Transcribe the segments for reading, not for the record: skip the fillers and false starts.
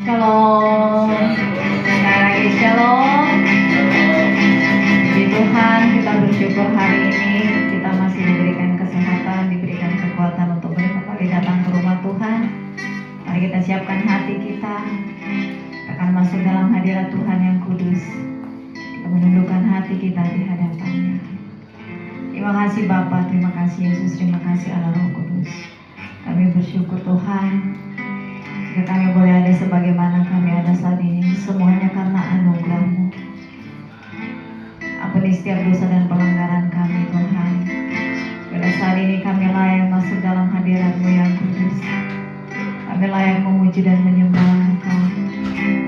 Shalom. Sekali lagi shalom. Puji Tuhan, kita bersyukur hari ini kita masih diberikan kesehatan, diberikan kekuatan untuk kembali datang ke rumah Tuhan. Mari kita siapkan hati kita, akan masuk dalam hadirat Tuhan yang kudus. Kita menundukkan hati kita di hadapannya. Terima kasih Bapa, terima kasih Yesus, terima kasih Allah Roh Kudus. Kami bersyukur Tuhan, jika kami boleh ada sebagaimana kami ada saat ini, semuanya karena anugerah-Mu. Ampuni setiap dosa dan pelanggaran kami Tuhan. Pada saat ini kami layak masuk dalam hadirat-Mu yang kudus. Kami layak memuji dan menyembah Engkau.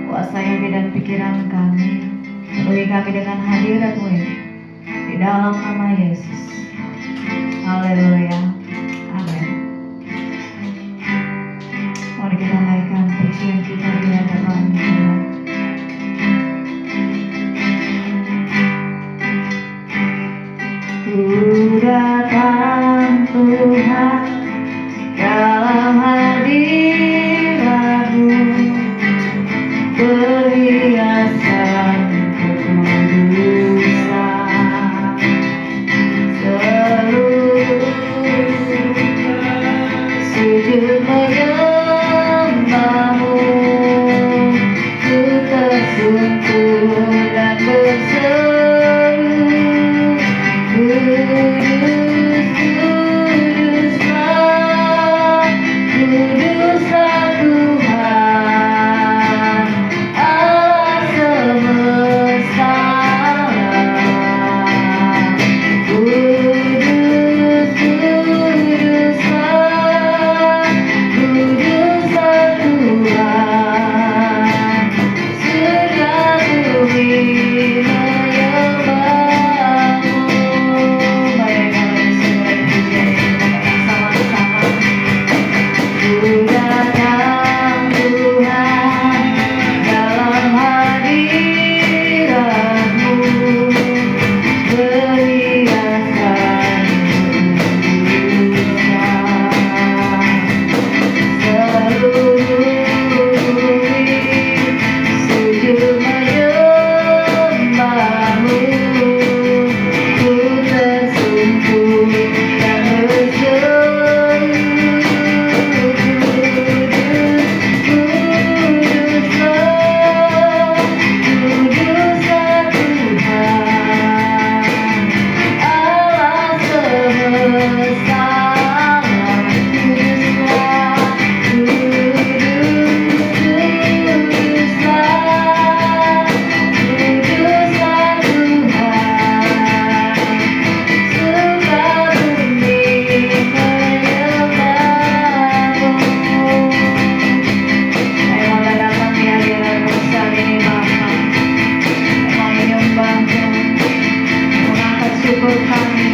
Kuasai hati dan pikiran kami, penuhi kami dengan hadirat-Mu ini. Di dalam nama Yesus. Haleluya. Amin. Mari kita naikkan pujian kita di hadapan Tuhan. Ku datang Tuhan dalam hadirat-Mu, perhiasan kekudusan, seluruh sujud menyembah-Mu, ku tersungkur dan berseru, kudus, kuduslah, kuduslah Tuhan, Allah semesta alam. Kudus, kuduslah, kuduslah Tuhan, segala bumi menyembah-Mu. Mari kami semua pujian kita sama-sama. Ku datang Tuhan dalam hadirat-Mu, perhiasan kekudusan, seluruh sujud menyembah-Mu, ku tersungkur dan berseru, kuduslah, kuduslah Tuhan, Allah semesta alam. Kuduslah, kuduslah, kuduslah Tuhan, segala bumi menyembah-Mu. Ayo kita datang di hadirat-Mu saat ini Bapa. Ayo menyembah-Mu, mengangkat syukur kami.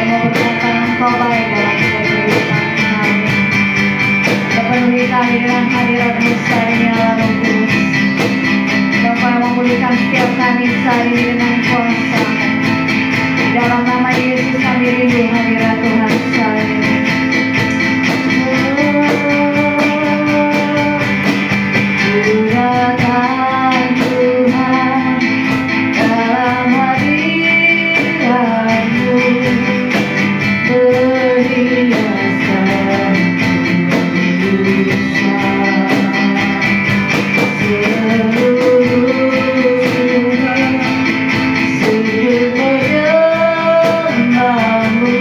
Ayo berkata Engkau baik dalam setiap kehidupan kami. Penuhi kami dengan hadirat-Mu saat ini Allah Roh Kudus. Engkau yang memulihkan setiap kami saat ini dengan kuasa. Di dalam nama Yesus kami rindu hadirat Tuhan saat ini. Ku datang Tuhan dalam hadirat-Mu, perhiasan kekudusan, seluruh sujud menyembah-Mu,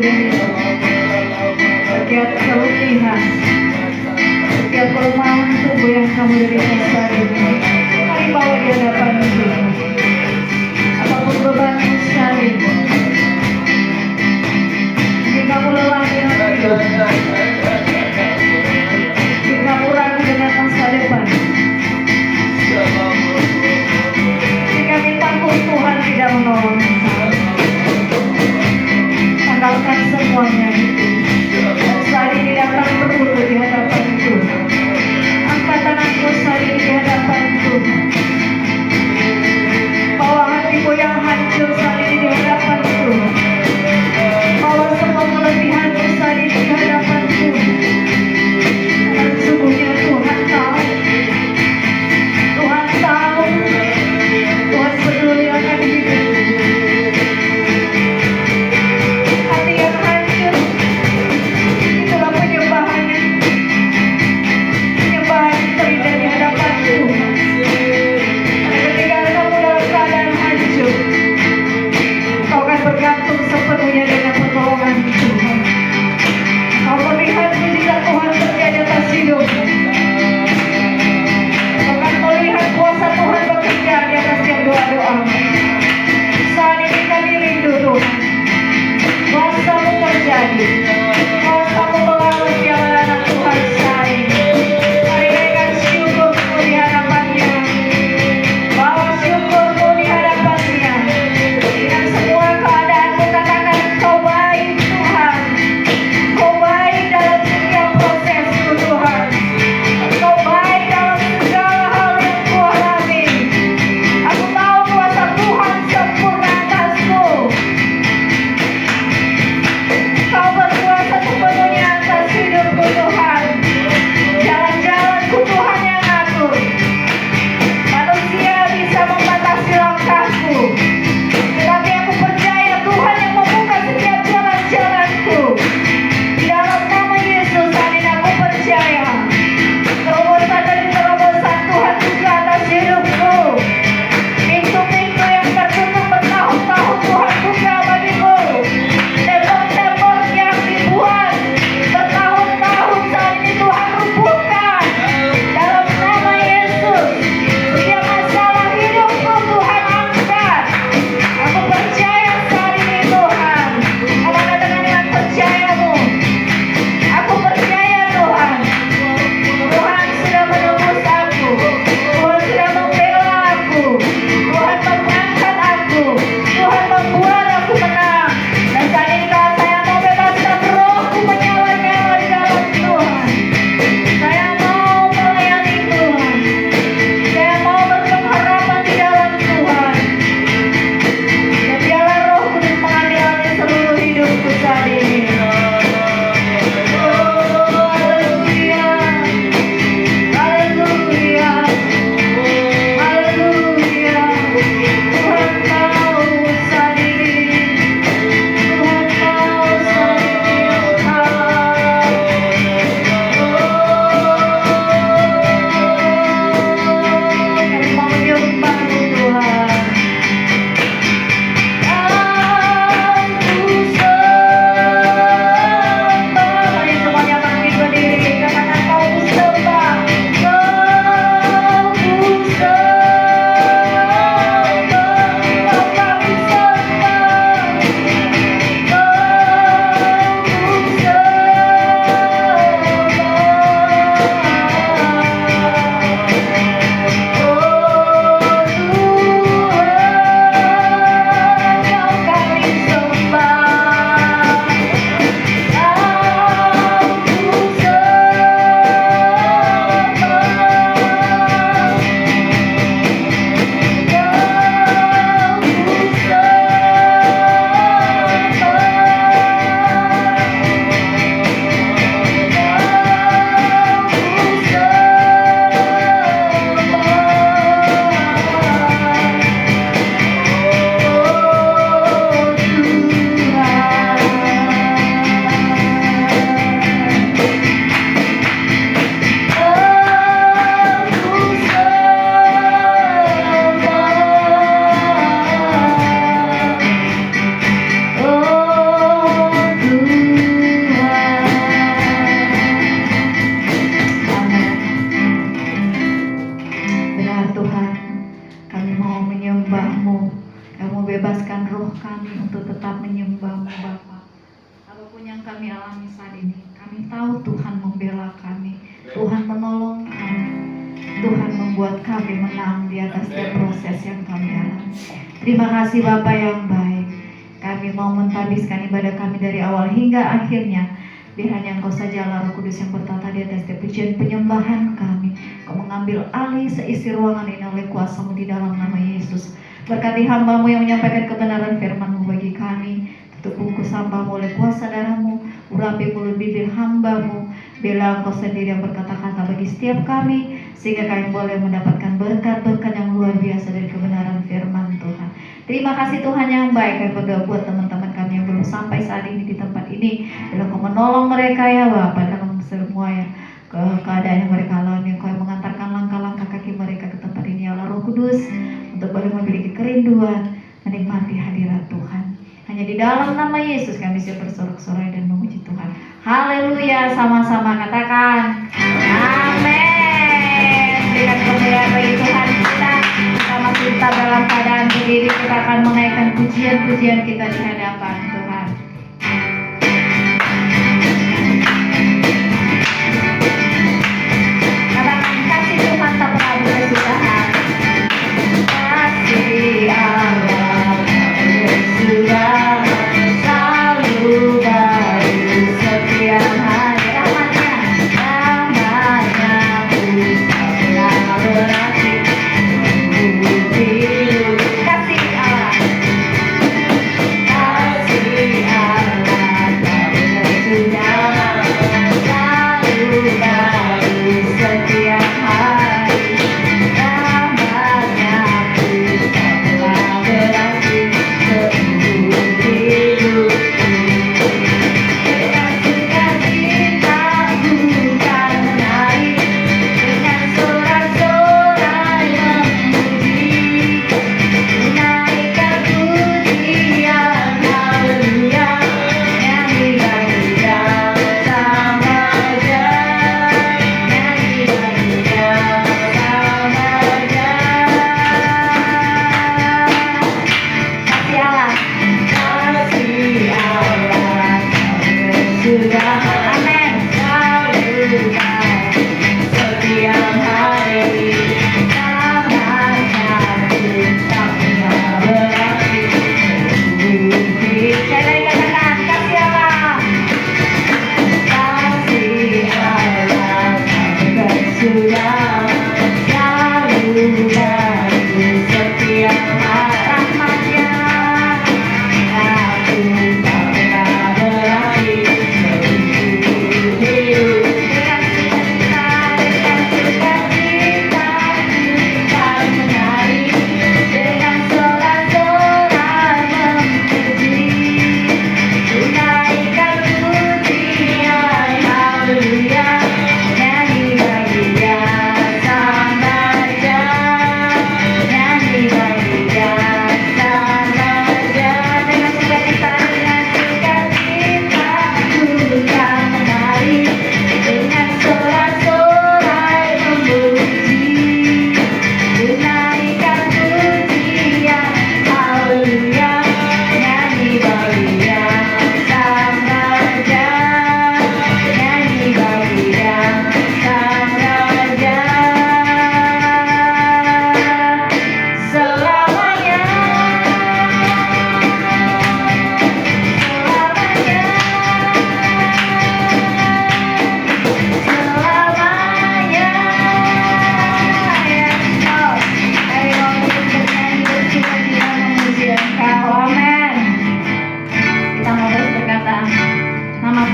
diri, setiap keletihan, setiap kelemahan tubuh yang kamu derita saat ini, mari bawa di hadapan Tuhan. Apapun bebanmu saat ini, mungkin kamu lelah dengan hidup, mungkin kamu ragu dengan masa depan, jika minta Tuhan tidak menolong, tanggalkan semuanya itu. Dan saat ini datang berlutut di hadapan Tuhan. Angkat tanganmu saat ini di hadapan Tuhan. Bawa hatimu yang hancur saat ini di hadapan Tuhan. Bawa semua keletihanmu saat ini di hadapan Tuhan. apapun yang kami alami saat ini, kami tahu Tuhan membela kami, Tuhan menolong kami, Tuhan membuat kami menang di atas setiap proses yang kami alami. Terima kasih Bapa yang baik. Kami mau menghabiskan ibadah kami dari awal hingga akhirnya. Biar hanya Engkau saja Allah Roh Kudus yang bertata di atas setiap pujian penyembahan kami. Kau mengambil alih seisi ruangan ini oleh kuasa-Mu di dalam nama Yesus. Berkati hamba-Mu yang menyampaikan kebenaran firman-Mu bagi kami. Tutup bungkus hamba-Mu oleh kuasa darah-Mu. Urapi mulut bibir hamba-Mu. Bila Engkau sendiri yang berkata-kata bagi setiap kami, sehingga kami boleh mendapatkan berkat-berkat yang luar biasa dari kebenaran firman Tuhan. Terima kasih Tuhan yang baik. Kami berdoa buat teman-teman kami yang belum sampai saat ini di tempat ini. Bila Kau menolong mereka ya Bapa dalam semua ya keadaan yang mereka alami. Kau yang mengantarkan langkah-langkah kaki mereka ke tempat ini ya Allah Roh Kudus, untuk boleh memiliki kerinduan menikmati hadirat Tuhan. Hanya di dalam nama Yesus kami siap bersorak-sorai dan memuji Tuhan. Haleluya, sama-sama katakan amin. Berikan kemuliaan bagi Tuhan kita. Kita masih tetap dalam keadaan berdiri. Kita akan menaikkan pujian-pujian kita di hadapan Tuhan. Katakan kasih Tuhan tak pernah berkesudahan. Kasih Allah sudah selalu baru setiap hari. Rahmatnya tak pernah berhenti. Kasih Allah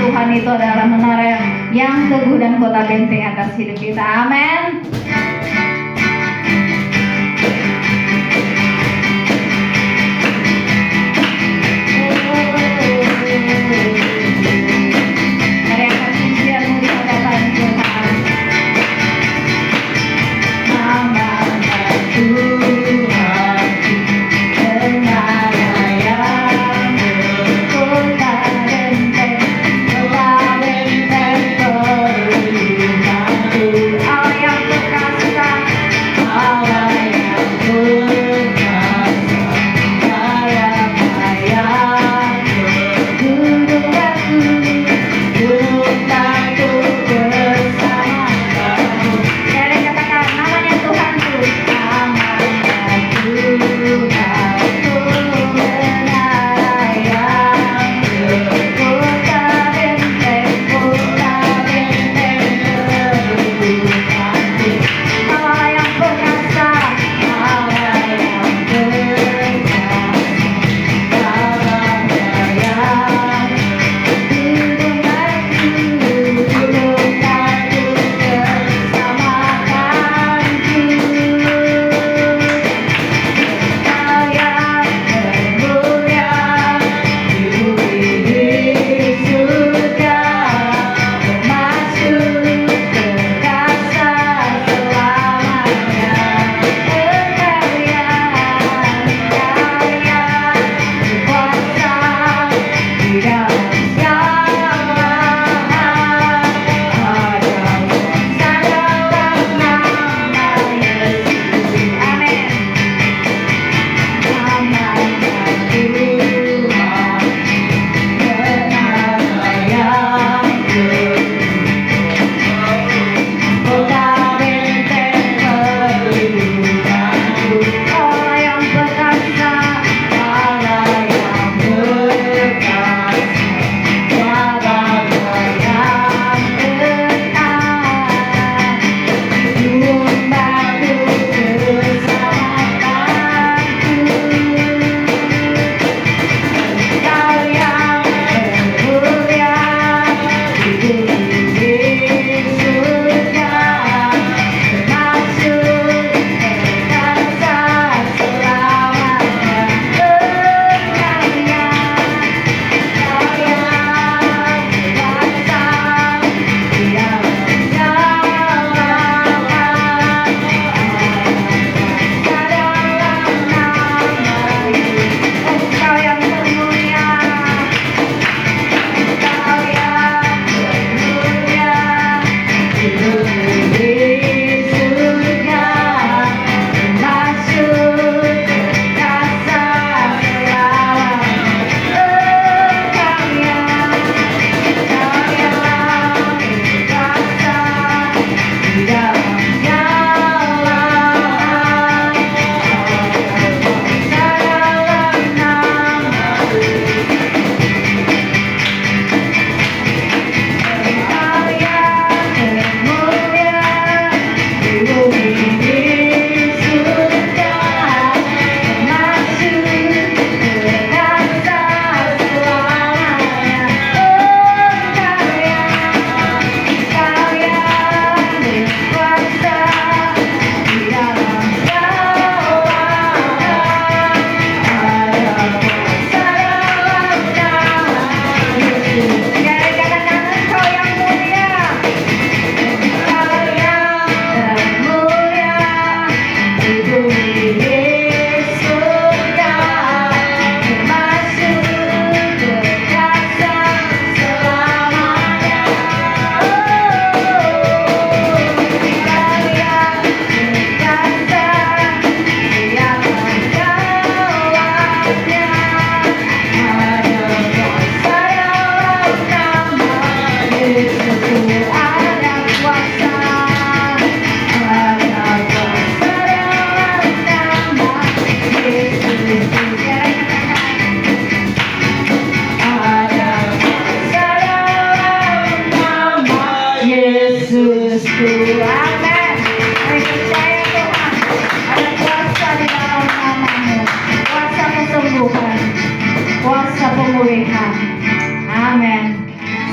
Tuhan itu adalah menara yang teguh dan kota benteng atas hidup kita. Amin. Mari angkat pujianmu di hadapan Tuhan. Namakan Tuhan, menara yang berkota benteng, kota benteng perlindunganku. Allah yang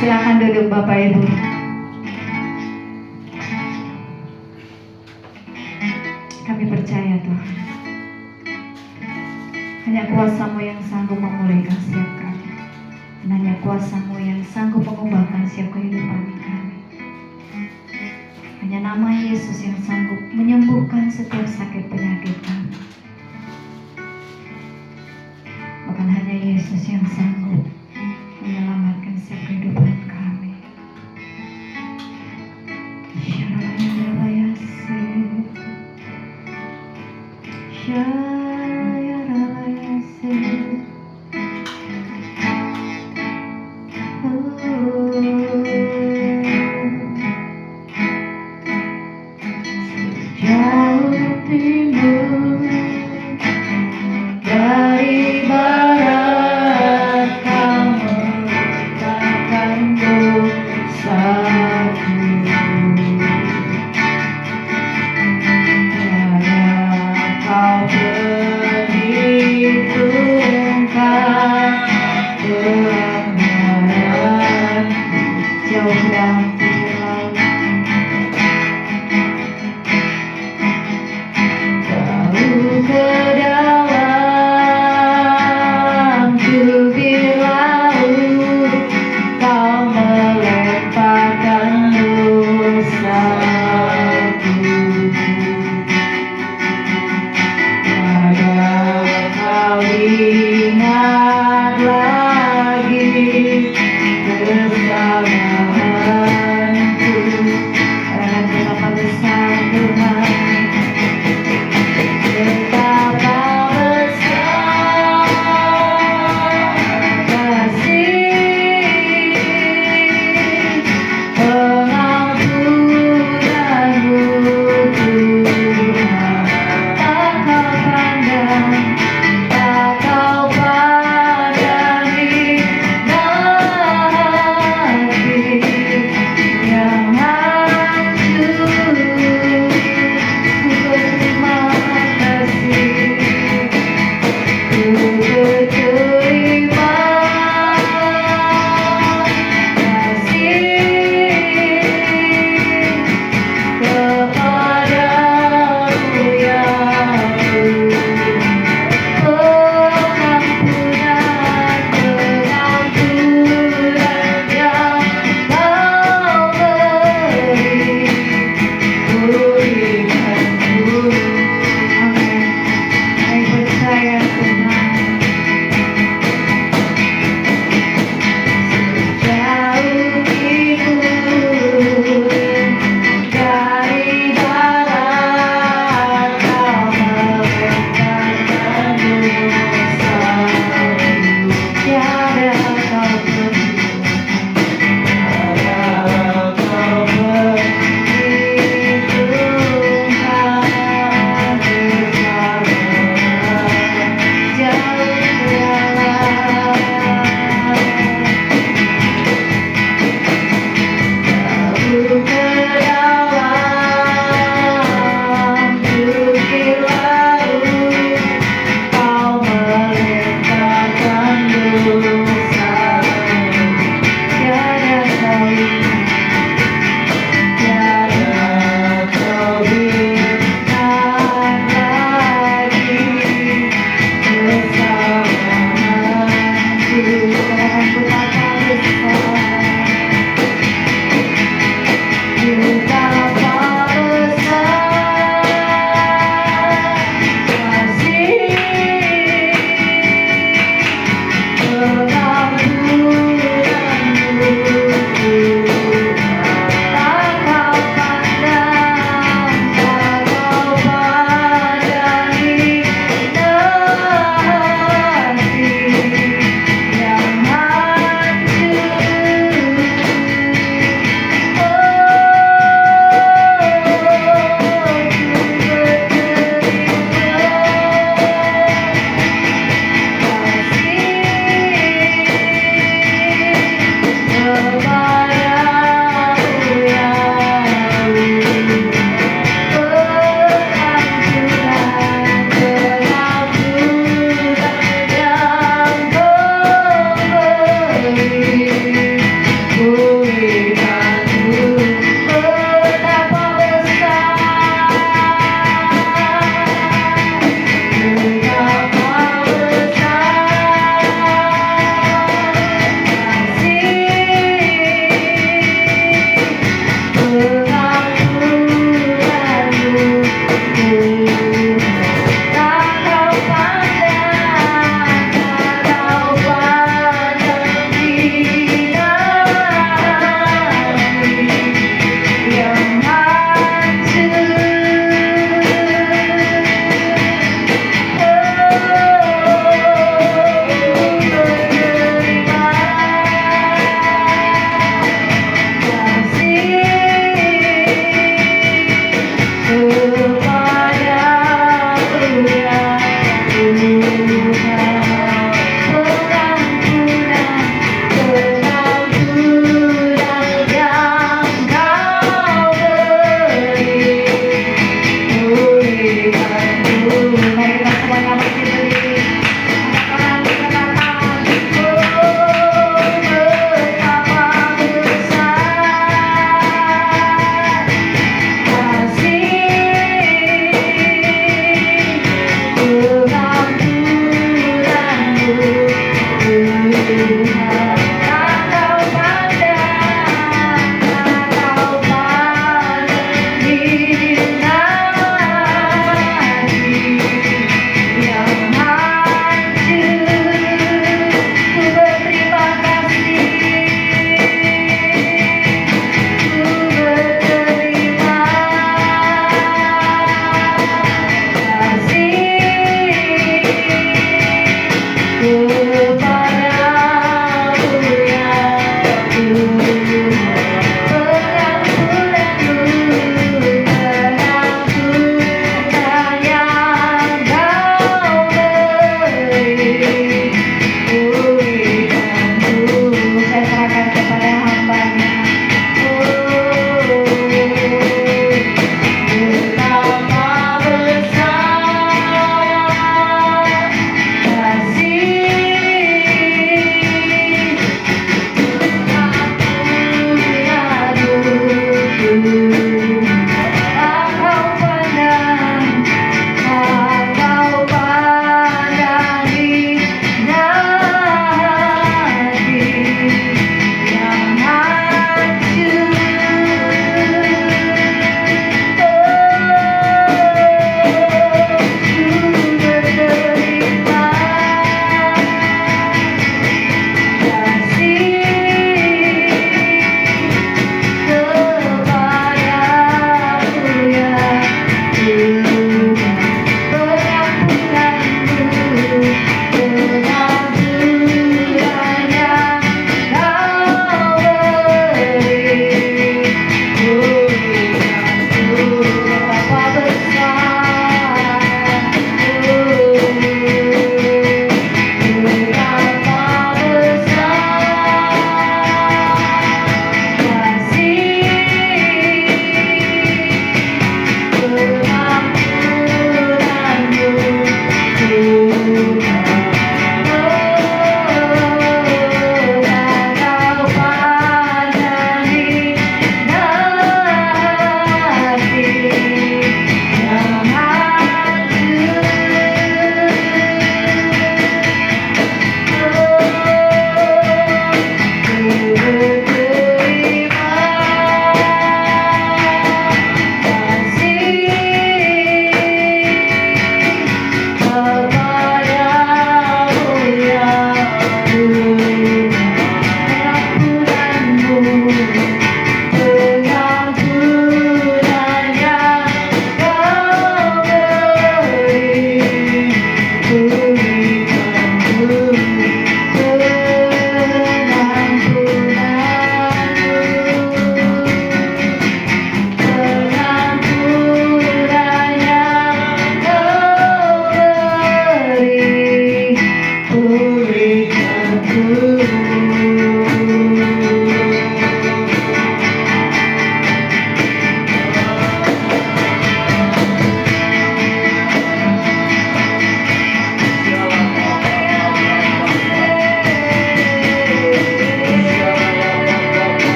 Silakan duduk Bapak Ibu. Kami percaya Tuhan, hanya kuasa-Mu yang sanggup memulihkan setiap kami, dan hanya kuasa-Mu yang sanggup mengubahkan setiap kehidupan kami. Hanya nama Yesus yang sanggup menyembuhkan setiap sakit penyakit kami. Bahkan hanya Yesus yang sanggup menyelamatkan setiap kehidupan kami. Jauh timur dari barat, Kau meletakkan dosaku. Kau perhitungkan pelanggaran jauh dan laut, jauh ke dalam tubir laut, Kau melemparkan dosaku. Kau ingat lagi kesalahanku, karena betapa besar Tuhan, betapa besar kasih pengampunanmu Tuhan. Tak Kau pandang, tak Kau pandang hina hati,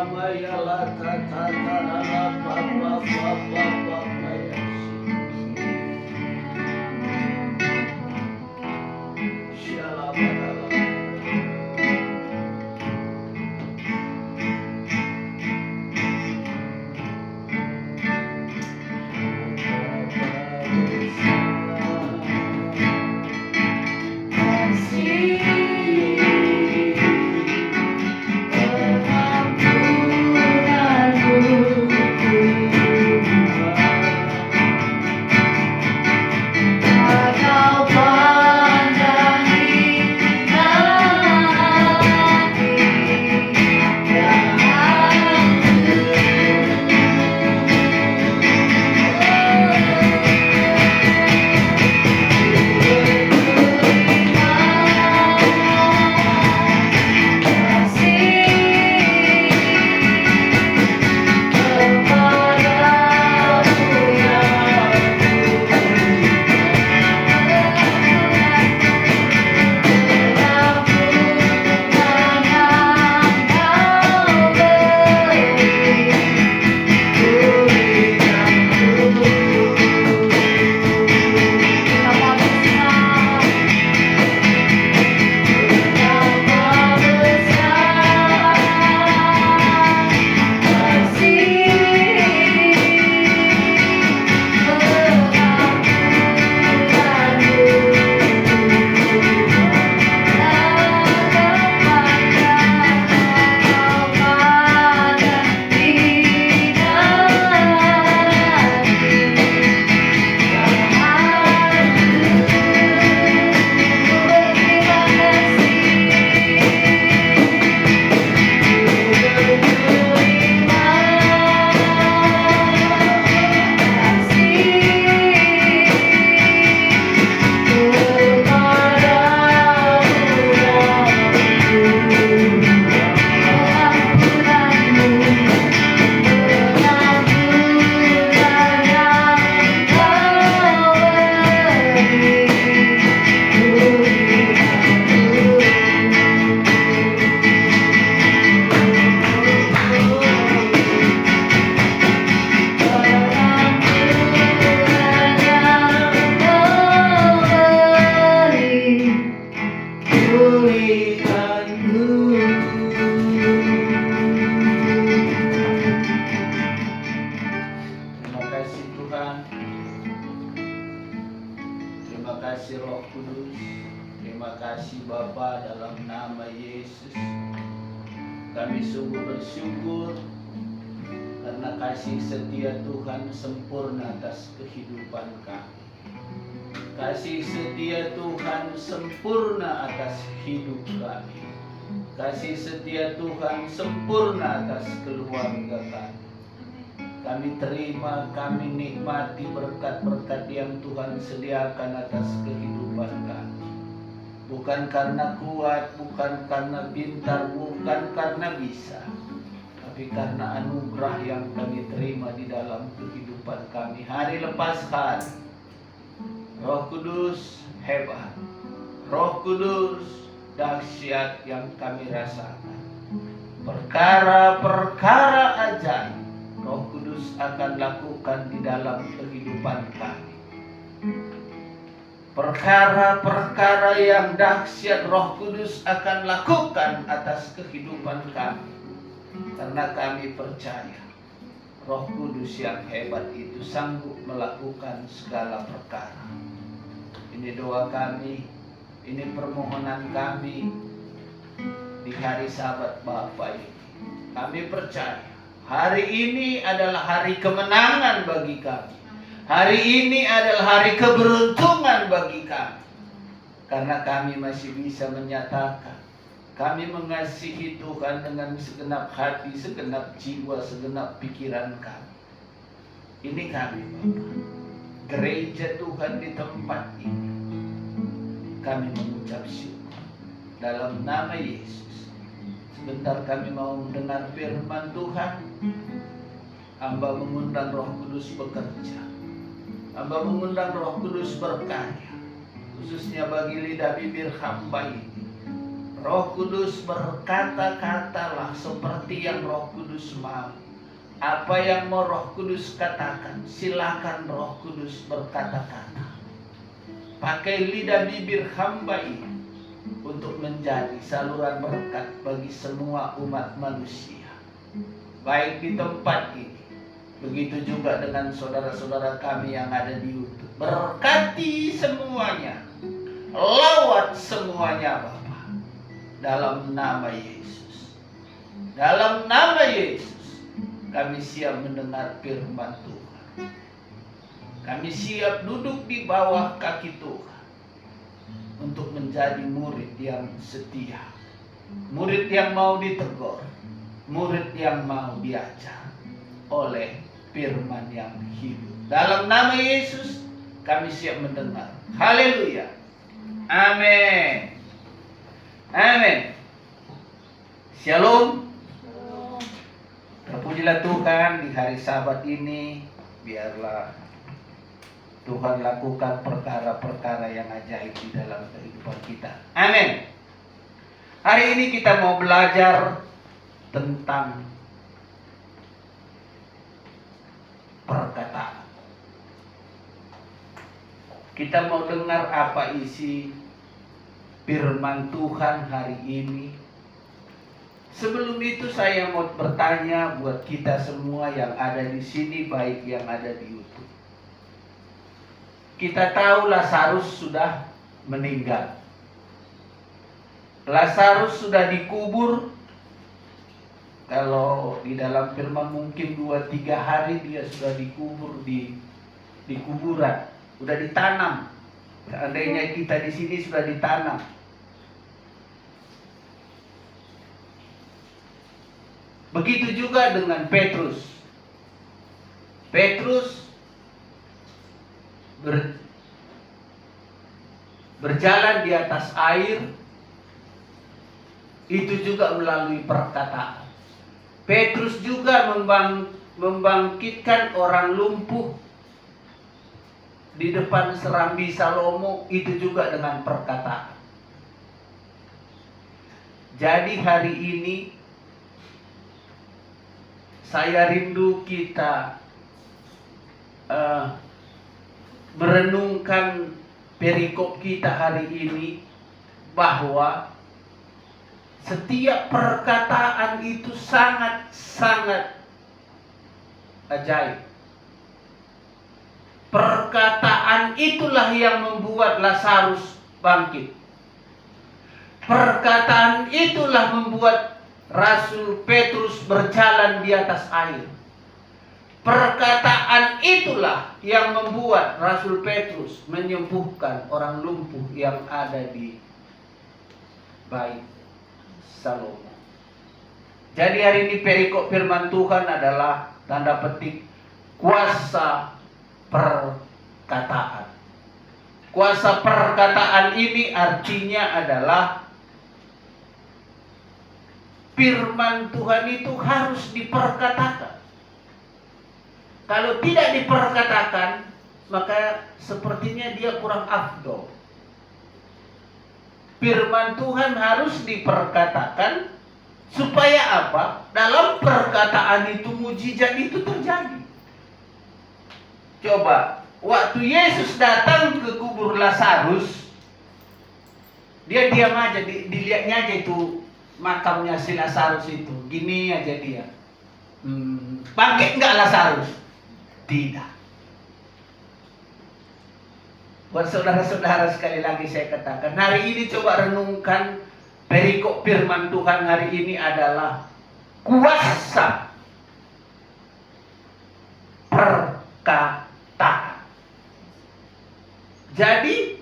maya la ta ta ta la la pa pa pa pa pa maya shalabala. kasih Roh Kudus, terima kasih Bapa, dalam nama Yesus kami sungguh bersyukur karena kasih setia Tuhan sempurna atas kehidupan kami. Kasih setia Tuhan sempurna atas hidup kami. Kasih setia Tuhan sempurna atas keluarga kami. Kami terima, kami nikmati berkat-berkat yang Tuhan sediakan atas kehidupan kami. Bukan karena kuat, bukan karena pintar, bukan karena bisa, tapi karena anugerah yang kami terima di dalam kehidupan kami hari lepas hari. Roh Kudus hebat, Roh Kudus dahsyat yang kami rasakan. Perkara-perkara ajaib Roh Kudus akan lakukan di dalam kehidupan kami. Perkara-perkara yang dahsyat Roh Kudus akan lakukan atas kehidupan kami. Karena kami percaya Roh Kudus yang hebat itu sanggup melakukan segala perkara. Ini doa kami, ini permohonan kami di hari Sabat Bapa ini. Kami percaya hari ini adalah hari kemenangan bagi kami. Hari ini adalah hari keberuntungan bagi kami. Karena kami masih bisa menyatakan kami mengasihi Tuhan dengan segenap hati, segenap jiwa, segenap pikiran kami. Ini kami Bapa, gereja Tuhan di tempat ini. Kami mengucap syukur dalam nama Yesus. Sebentar kami mau mendengar firman Tuhan. Hamba mengundang Roh Kudus bekerja. Hamba mengundang Roh Kudus berkarya, khususnya bagi lidah bibir hamba ini. Roh Kudus berkata-katalah seperti yang Roh Kudus mau. Apa yang mau Roh Kudus katakan, silakan Roh Kudus berkata-kata. Pakai lidah bibir hamba ini untuk menjadi saluran berkat bagi semua umat manusia, baik di tempat ini, begitu juga dengan saudara-saudara kami yang ada di YouTube. Berkati semuanya, lawat semuanya Bapa, dalam nama Yesus. Dalam nama Yesus kami siap mendengar firman Tuhan. Kami siap duduk di bawah kaki Tuhan untuk menjadi murid yang setia, murid yang mau ditegur, murid yang mau diajar oleh firman yang hidup. Dalam nama Yesus kami siap mendengar. Haleluya. Amin. Amin. Shalom. Terpujilah Tuhan di hari Sabat ini. Biarlah Tuhan lakukan perkara-perkara yang ajaib di dalam kehidupan kita. Amin. Hari ini kita mau belajar tentang perkataan. Kita mau dengar apa isi firman Tuhan hari ini. Sebelum itu saya mau bertanya buat kita semua yang ada di sini, baik yang ada di YouTube. Kita tahu Lazarus sudah meninggal. Lazarus sudah dikubur. Kalau di dalam firman mungkin 2-3 hari dia sudah dikubur di kuburan. Sudah ditanam. Seandainya kita di sini sudah ditanam. Begitu juga dengan Petrus. Petrus berjalan di atas air, itu juga melalui perkataan. Petrus juga membangkitkan orang lumpuh di depan Serambi Salomo, itu juga dengan perkataan. Jadi hari ini saya rindu kita merenungkan perikop kita hari ini, bahwa setiap perkataan itu sangat-sangat ajaib. Perkataan itulah yang membuat Lazarus bangkit. Perkataan itulah membuat Rasul Petrus berjalan di atas air. Perkataan itulah yang membuat Rasul Petrus menyembuhkan orang lumpuh yang ada di Bait Salomo. Jadi hari ini perikop firman Tuhan adalah tanda petik kuasa perkataan. Kuasa perkataan ini artinya adalah firman Tuhan itu harus diperkatakan. Kalau tidak diperkatakan, maka sepertinya dia kurang afdol. Firman Tuhan harus diperkatakan supaya apa? Dalam perkataan itu mujizat itu terjadi. Coba, waktu Yesus datang ke kubur Lazarus, dia diam aja, dilihatnya aja itu makamnya si Lazarus itu. Gini aja dia. Bangkit enggak Lazarus? Tidak. Buat saudara-saudara, sekali lagi saya katakan, hari ini coba renungkan perikop firman Tuhan hari ini adalah kuasa perkataan. Jadi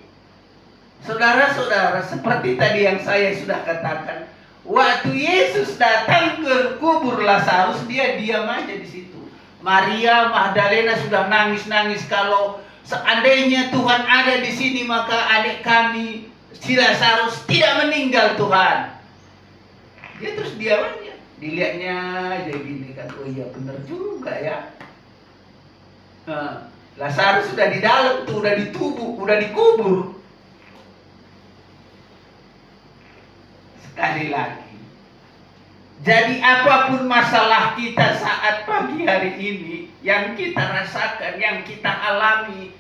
saudara-saudara, seperti tadi yang saya sudah katakan, waktu Yesus datang ke kubur Lazarus, dia diam aja di situ. Maria Magdalena sudah nangis-nangis, kalau seandainya Tuhan ada di sini maka adik kami si Lazarus tidak meninggal Tuhan. Dia terus diam aja, dilihatnya aja gini kan, oh iya benar juga ya. Lazarus sudah di dalam tuh, udah dikubur. Sekali lagi. Jadi apapun masalah kita saat pagi hari ini, yang kita rasakan, yang kita alami,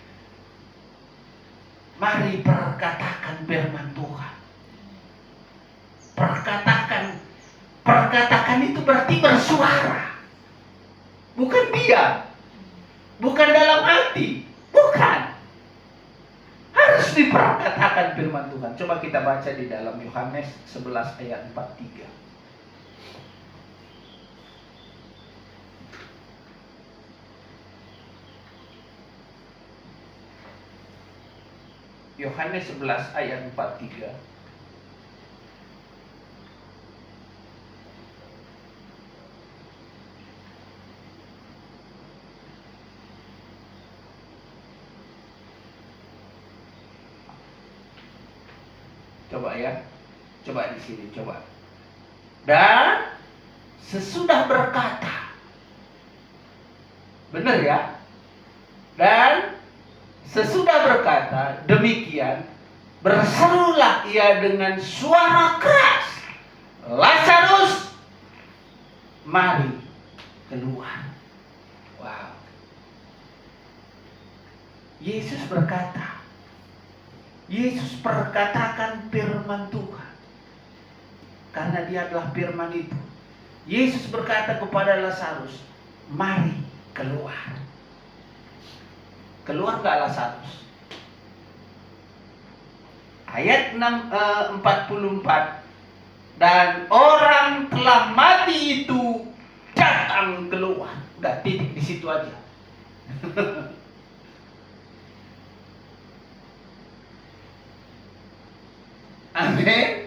mari perkatakan firman Tuhan. Perkatakan itu berarti bersuara. Bukan diam. Bukan dalam hati. Bukan. Harus diperkatakan firman Tuhan. Coba kita baca di dalam Yohanes 11 ayat 43. Yohanes 11 ayat 43. Coba ya. Coba di sini, coba. Dan sesudah berkata. Benar ya? Dan sesudah berkata demikian, berserulah ia dengan suara keras, Lazarus, mari keluar. Wow. Yesus berkata, Yesus perkatakan firman Tuhan. Karena dia adalah firman itu. Yesus berkata kepada Lazarus, mari keluar. Keluar gak Lazarus? Ayat 44. Dan orang telah mati itu datang keluar. Udah, titik di situ aja. Amin.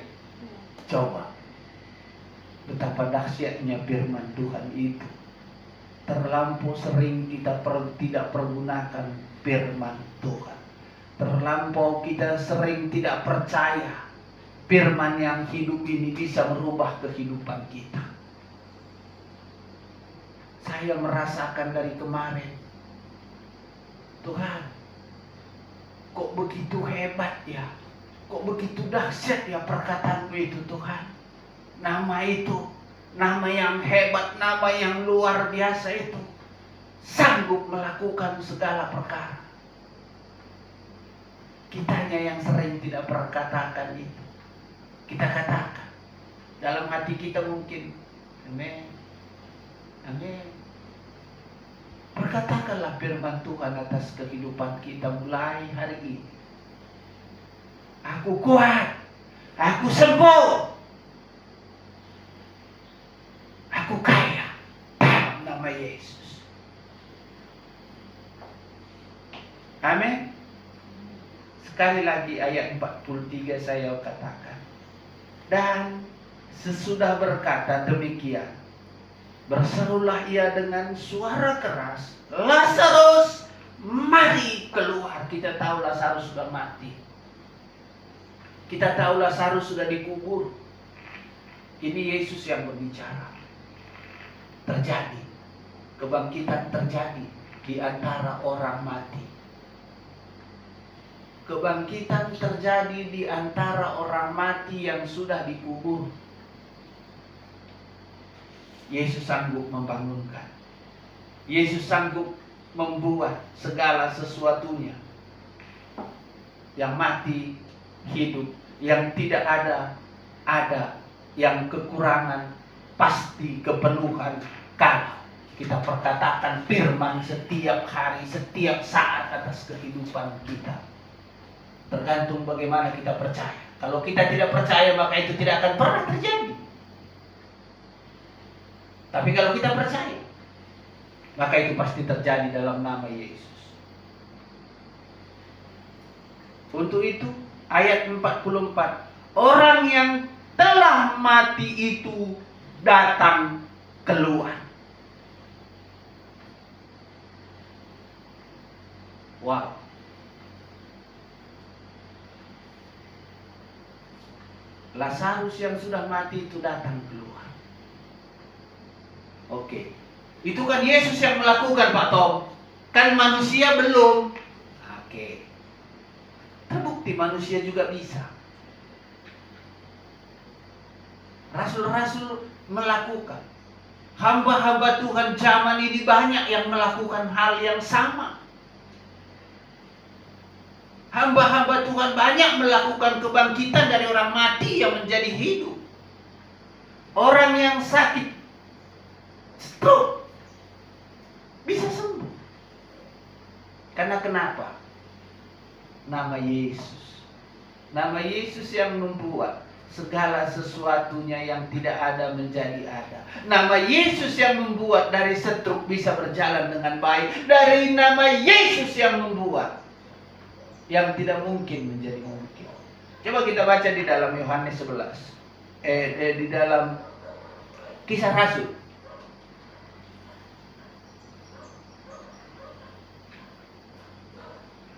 Coba. Betapa dahsyatnya firman Tuhan itu. Terlampau sering kita tidak pergunakan firman Tuhan. Terlampau kita sering tidak percaya firman yang hidup ini bisa merubah kehidupan kita. Saya merasakan dari kemarin, Tuhan, kok begitu hebat ya? Kok begitu dahsyat ya perkataanmu itu, Tuhan? Nama itu, nama yang hebat, nama yang luar biasa itu, sanggup melakukan segala perkara. Kitanya yang sering tidak perkatakan itu, kita katakan dalam hati kita mungkin, amin, amin. Perkatakanlah firman Tuhan atas kehidupan kita mulai hari ini. Aku kuat, aku sembuh, aku kaya dalam nama Yesus. Amin. Sekali lagi ayat 43 saya katakan. Dan sesudah berkata demikian, berserulah ia dengan suara keras, Lazarus, mari keluar. Kita tahu Lazarus sudah mati. Kita tahu Lazarus sudah dikubur. Ini Yesus yang berbicara. Terjadi. Kebangkitan terjadi di antara orang mati. Kebangkitan terjadi di antara orang mati yang sudah dikubur. Yesus sanggup membangunkan. Yesus sanggup membuat segala sesuatunya. Yang mati hidup, yang tidak ada, yang kekurangan, pasti kepenuhan. Kalau kita perkatakan firman setiap hari, setiap saat atas kehidupan kita. Tergantung bagaimana kita percaya. Kalau kita tidak percaya, maka itu tidak akan pernah terjadi. Tapi kalau kita percaya, maka itu pasti terjadi dalam nama Yesus. Untuk itu, ayat 44, orang yang telah mati itu datang keluar. Wow. Lazarus yang sudah mati itu datang keluar. Oke. Itu kan Yesus yang melakukan, Pak Tom. Kan manusia belum. Oke. Terbukti manusia juga bisa. Rasul-rasul melakukan. Hamba-hamba Tuhan zaman ini banyak yang melakukan hal yang sama. Hamba-hamba Tuhan banyak melakukan kebangkitan dari orang mati yang menjadi hidup. Orang yang sakit stroke bisa sembuh. Karena kenapa? Nama Yesus. Nama Yesus yang membuat segala sesuatunya yang tidak ada menjadi ada. Nama Yesus yang membuat dari stroke bisa berjalan dengan baik. Dari nama Yesus yang membuat yang tidak mungkin menjadi mungkin. Coba kita baca di dalam Yohanes 11. Di dalam Kisah Rasul.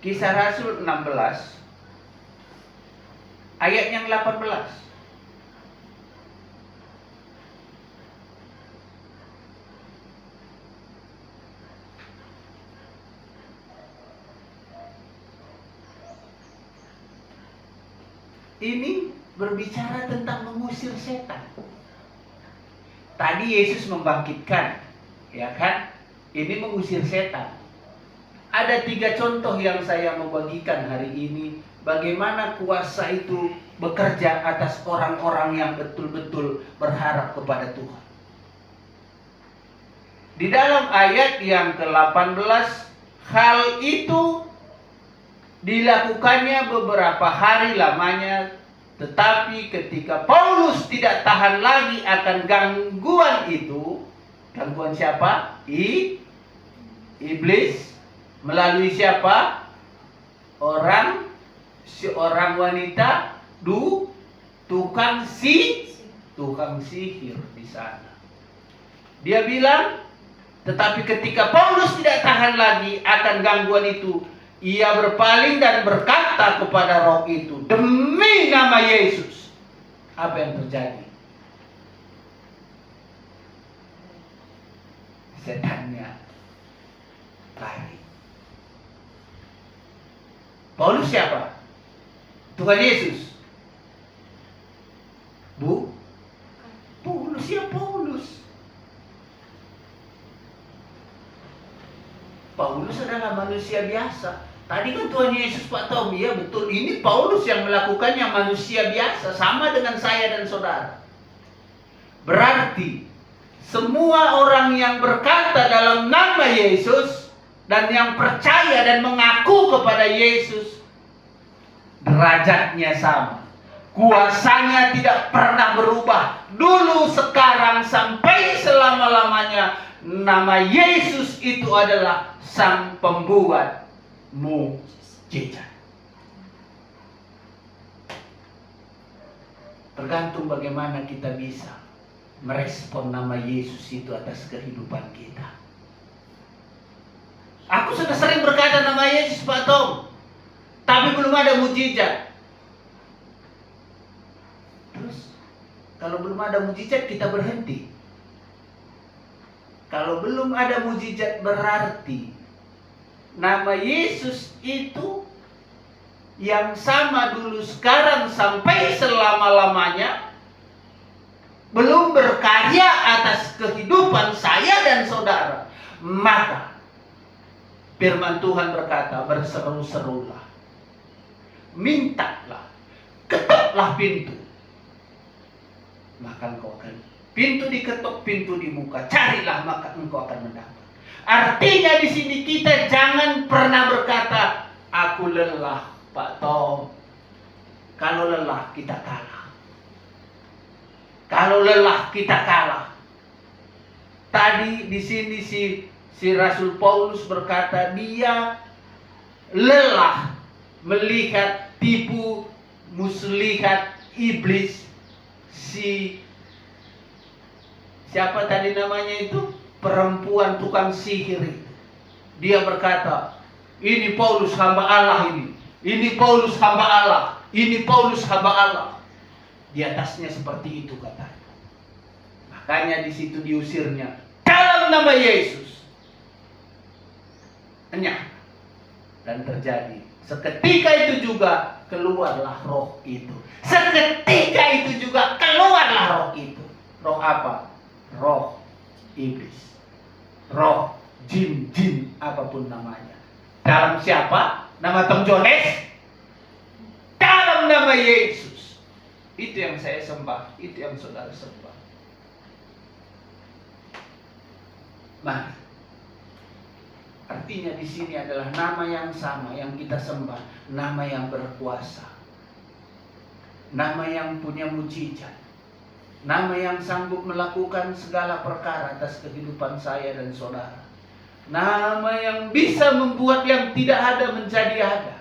Kisah Rasul 16 ayat yang 18. Ini berbicara tentang mengusir setan. Tadi Yesus membangkitkan, ya kan? Ini mengusir setan. Ada 3 contoh yang saya mau bagikan hari ini. Bagaimana kuasa itu bekerja atas orang-orang yang betul-betul berharap kepada Tuhan. Di dalam ayat yang ke-18, hal itu dilakukannya beberapa hari lamanya, tetapi ketika Paulus tidak tahan lagi akan gangguan itu, gangguan siapa? Iblis. Melalui siapa? Seorang wanita tukang sihir di sana. Dia bilang, tetapi ketika Paulus tidak tahan lagi akan gangguan itu, ia berpaling dan berkata kepada roh itu, demi nama Yesus. Apa yang terjadi? Setannya lari. Paulus siapa? Tuhan Yesus. Paulus ya Paulus. Paulus adalah manusia biasa. Tadi kan Tuhan Yesus Pak Tom, ya betul. Ini Paulus yang melakukannya, manusia biasa, sama dengan saya dan saudara. Berarti semua orang yang berkata dalam nama Yesus dan yang percaya dan mengaku kepada Yesus, derajatnya sama. Kuasanya tidak pernah berubah. Dulu, sekarang, sampai selama-lamanya. Nama Yesus itu adalah Sang Pembuat mukjizat. Tergantung bagaimana kita bisa merespon nama Yesus itu atas kehidupan kita. Aku sudah sering berkata nama Yesus Pak Tom, tapi belum ada mukjizat. Terus kalau belum ada mukjizat kita berhenti. Kalau belum ada mukjizat berarti nama Yesus itu yang sama dulu, sekarang, sampai selama-lamanya belum berkarya atas kehidupan saya dan saudara. Maka firman Tuhan berkata, berseru-serulah, mintalah, ketoklah pintu, maka engkau akan, pintu diketok, pintu dibuka, carilah maka engkau akan mendapat. Artinya di sini kita jangan pernah berkata, aku lelah Pak Tom. Kalau lelah kita kalah. Kalau lelah kita kalah. Tadi di sini si Rasul Paulus berkata dia lelah melihat tipu muslihat iblis. Siapa tadi namanya itu? Perempuan tukang sihir itu. Dia berkata, ini Paulus hamba Allah ini. Ini Paulus hamba Allah. Ini Paulus hamba Allah. Di atasnya seperti itu katanya. Makanya di situ diusirnya dalam nama Yesus. Enyah. Dan terjadi. Seketika itu juga keluarlah roh itu. Seketika itu juga keluarlah roh itu. Roh apa? Roh iblis. Roh jin apapun namanya. Dalam siapa? Nama Tom Jones? Dalam nama Yesus. Itu yang saya sembah, itu yang saudara sembah. Nah, artinya di sini adalah nama yang sama yang kita sembah, nama yang berkuasa, nama yang punya mujizat, nama yang sanggup melakukan segala perkara atas kehidupan saya dan saudara, nama yang bisa membuat yang tidak ada menjadi ada,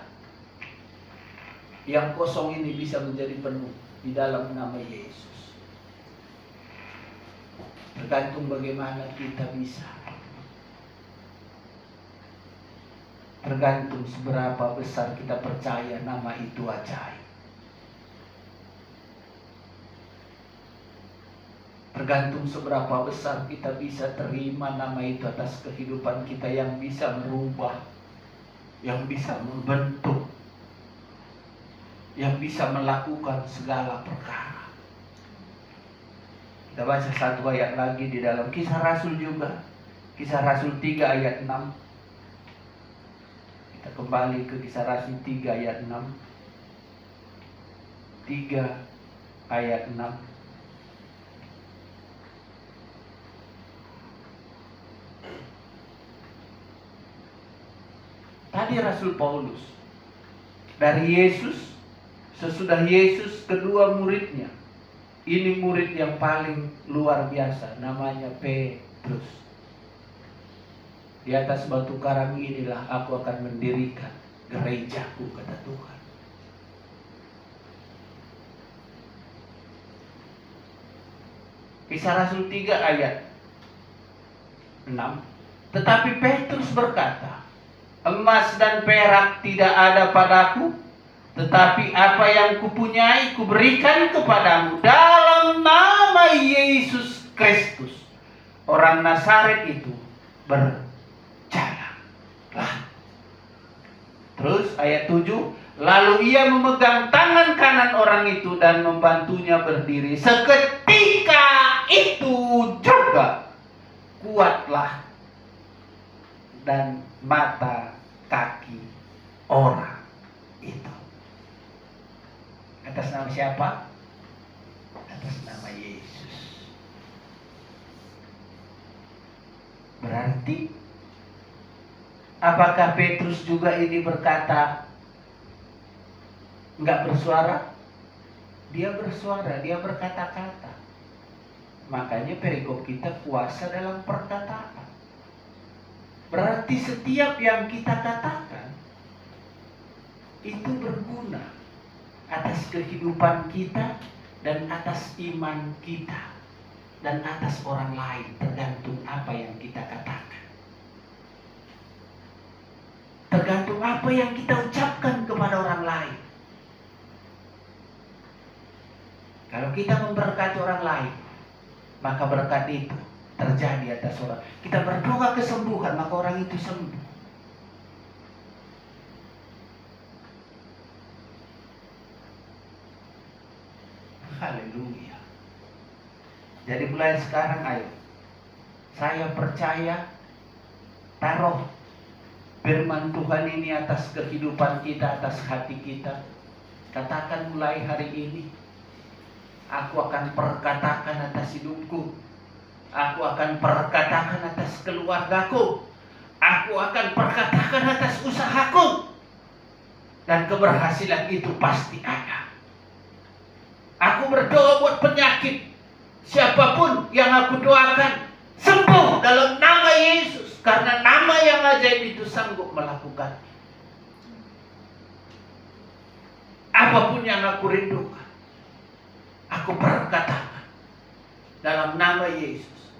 yang kosong ini bisa menjadi penuh di dalam nama Yesus. Tergantung bagaimana kita bisa. Tergantung seberapa besar kita percaya nama itu ajaib. Tergantung seberapa besar kita bisa terima nama itu atas kehidupan kita yang bisa merubah, yang bisa membentuk, yang bisa melakukan segala perkara. Kita baca satu ayat lagi di dalam Kisah Rasul juga. Kisah Rasul 3 ayat 6. Kita kembali ke Kisah Rasul 3 ayat 6. 3 ayat 6. Tadi Rasul Paulus dari Yesus, sesudah Yesus kedua muridnya. Ini murid yang paling luar biasa, namanya Petrus. Di atas batu karang inilah aku akan mendirikan gerejaku, kata Tuhan. Kisah Rasul 3 ayat 6. Tetapi Petrus berkata, emas dan perak tidak ada padaku, tetapi apa yang kupunyai kuberikan kepadamu. Dalam nama Yesus Kristus, orang Nazaret itu berjalanlah. Terus ayat 7, lalu ia memegang tangan kanan orang itu dan membantunya berdiri. Seketika itu juga kuatlah dan mata kaki orang itu. Atas nama siapa? Atas nama Yesus. Berarti apakah Petrus juga ini berkata enggak bersuara? Dia bersuara, dia berkata-kata. Makanya perikop kita puasa dalam perkataan. Berarti setiap yang kita katakan itu berguna atas kehidupan kita dan atas iman kita dan atas orang lain, tergantung apa yang kita katakan, tergantung apa yang kita ucapkan kepada orang lain. Kalau kita memberkati orang lain, maka berkat itu terjadi atas orang. Kita berdoa kesembuhan, maka orang itu sembuh. Haleluya. Jadi mulai sekarang ayo, saya percaya, taruh firman Tuhan ini atas kehidupan kita, atas hati kita. Katakan mulai hari ini, aku akan perkatakan atas hidupku, aku akan perkatakan atas keluargaku, aku akan perkatakan atas usahaku, dan keberhasilan itu pasti ada. Aku berdoa buat penyakit, siapapun yang aku doakan sembuh dalam nama Yesus, karena nama yang ajaib itu sanggup melakukan apapun yang aku rindukan. Aku berkatakan dalam nama Yesus,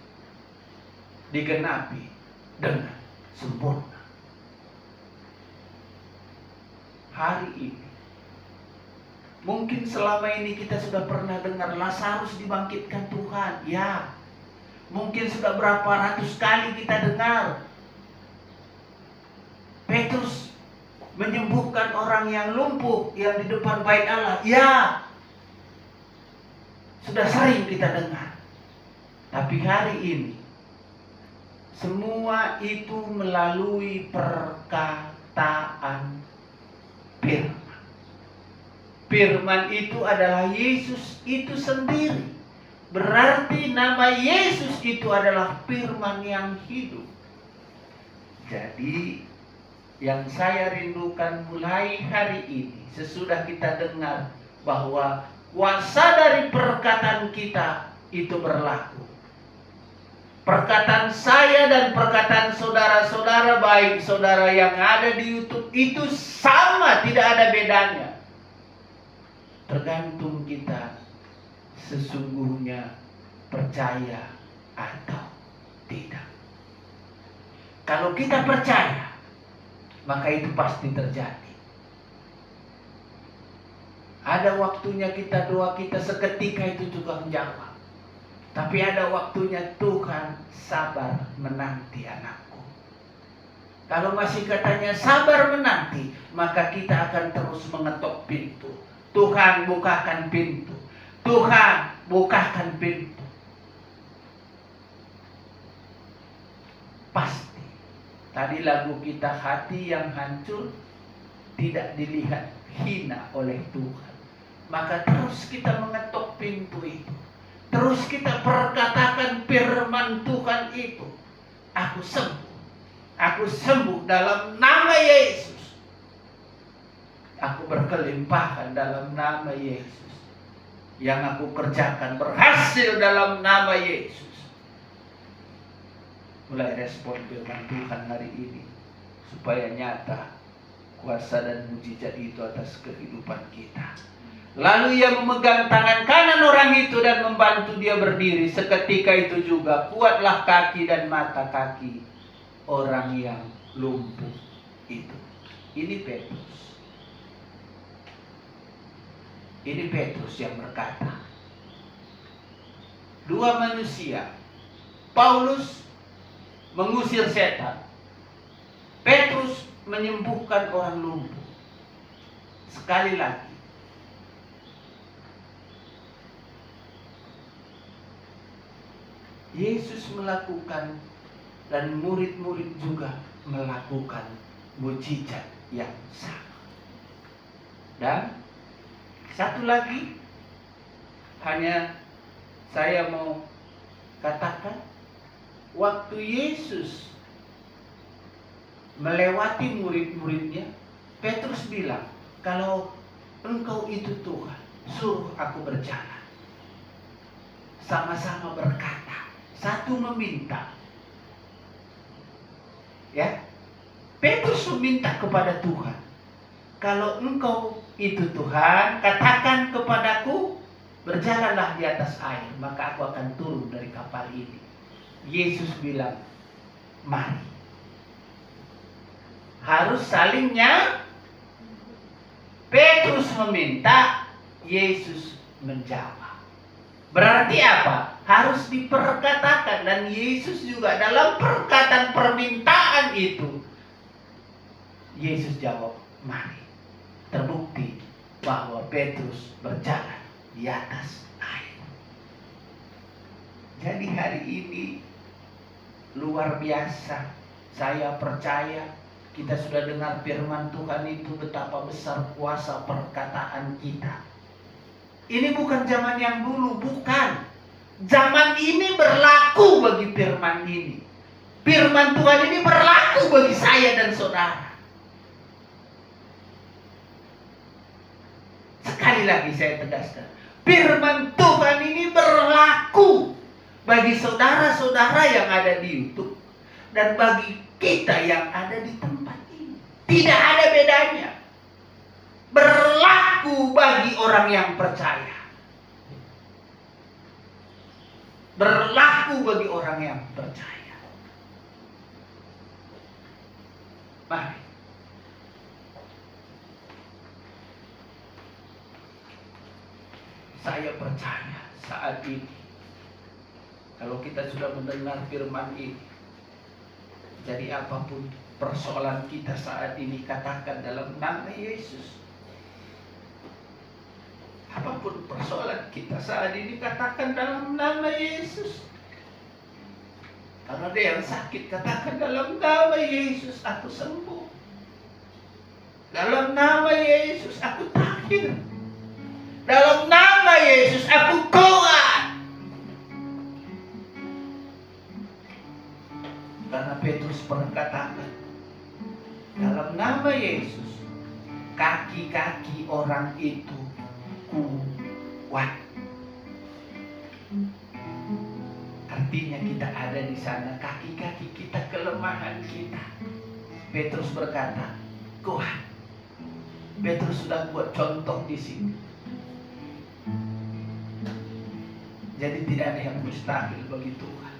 digenapi dengan sempurna. Hari ini mungkin selama ini kita sudah pernah dengar Lazarus dibangkitkan Tuhan. Ya, mungkin sudah berapa ratus kali kita dengar Petrus menyembuhkan orang yang lumpuh yang di depan bait Allah. Ya, sudah sering kita dengar. Tapi hari ini semua itu melalui perkataan firman. Firman itu adalah Yesus itu sendiri. Berarti nama Yesus itu adalah firman yang hidup. Jadi yang saya rindukan mulai hari ini, sesudah kita dengar bahwa kuasa dari perkataan kita itu berlaku. Perkataan saya dan perkataan saudara-saudara, baik saudara yang ada di YouTube, itu sama, tidak ada bedanya. Tergantung kita sesungguhnya percaya atau tidak. Kalau kita percaya, maka itu pasti terjadi. Ada waktunya kita doa kita seketika itu juga menjawab. Tapi ada waktunya Tuhan sabar menanti anakku. Kalau masih katanya sabar menanti, maka kita akan terus mengetok pintu. Tuhan bukakan pintu. Tuhan bukakan pintu. Pasti. Tadi lagu kita, hati yang hancur tidak dilihat hina oleh Tuhan. Maka terus kita mengetok pintu itu. Terus kita perkatakan firman Tuhan itu. Aku sembuh. Aku sembuh dalam nama Yesus. Aku berkelimpahan dalam nama Yesus. Yang aku kerjakan berhasil dalam nama Yesus. Mulai respon firman Tuhan hari ini. Supaya nyata kuasa dan mujizat itu atas kehidupan kita. Lalu ia memegang tangan kanan orang itu dan membantu dia berdiri. Seketika itu juga kuatlah kaki dan mata kaki orang yang lumpuh itu. Ini Petrus. Ini Petrus yang berkata. Dua manusia. Paulus mengusir setan. Petrus menyembuhkan orang lumpuh. Sekali lagi. Yesus melakukan dan murid-murid juga melakukan mujizat yang sama. Dan satu lagi hanya saya mau katakan, waktu Yesus melewati murid-muridnya, Petrus bilang, kalau engkau itu Tuhan, suruh aku berjalan. Sama-sama berkata. Satu meminta. Ya. Petrus meminta kepada Tuhan. Kalau engkau itu Tuhan, katakan kepadaku, berjalanlah di atas air, maka aku akan turun dari kapal ini. Yesus bilang, mari. Harus salingnya. Petrus meminta, Yesus menjawab. Berarti apa? Harus diperkatakan. Dan Yesus juga dalam perkataan permintaan itu, Yesus jawab, mari. Terbukti bahwa Petrus berjalan di atas air. Jadi hari ini luar biasa. Saya percaya kita sudah dengar firman Tuhan itu, betapa besar kuasa perkataan kita. Ini bukan zaman yang dulu, bukan. Zaman ini berlaku bagi firman ini. Firman Tuhan ini berlaku bagi saya dan saudara. Sekali lagi saya tegaskan, firman Tuhan ini berlaku bagi saudara-saudara yang ada di YouTube dan bagi kita yang ada di tempat ini. Tidak ada bedanya. Berlaku bagi orang yang percaya. Berlaku bagi orang yang percaya. Mari. Saya percaya saat ini, kalau kita sudah mendengar firman ini, Jadi apapun persoalan kita saat ini, katakan dalam nama Yesus. Apapun persoalan kita saat ini, katakan dalam nama Yesus. Kalau ada yang sakit, katakan dalam nama Yesus aku sembuh. Dalam nama Yesus aku tahir. Dalam nama Yesus aku kuat. Karena Petrus pernah katakan, dalam nama Yesus kaki-kaki orang itu kuat. Artinya kita ada di sana, kaki-kaki kita, kelemahan kita. Petrus berkata, kuat. Petrus sudah buat contoh di sini. Jadi tidak ada yang mustahil bagi Tuhan.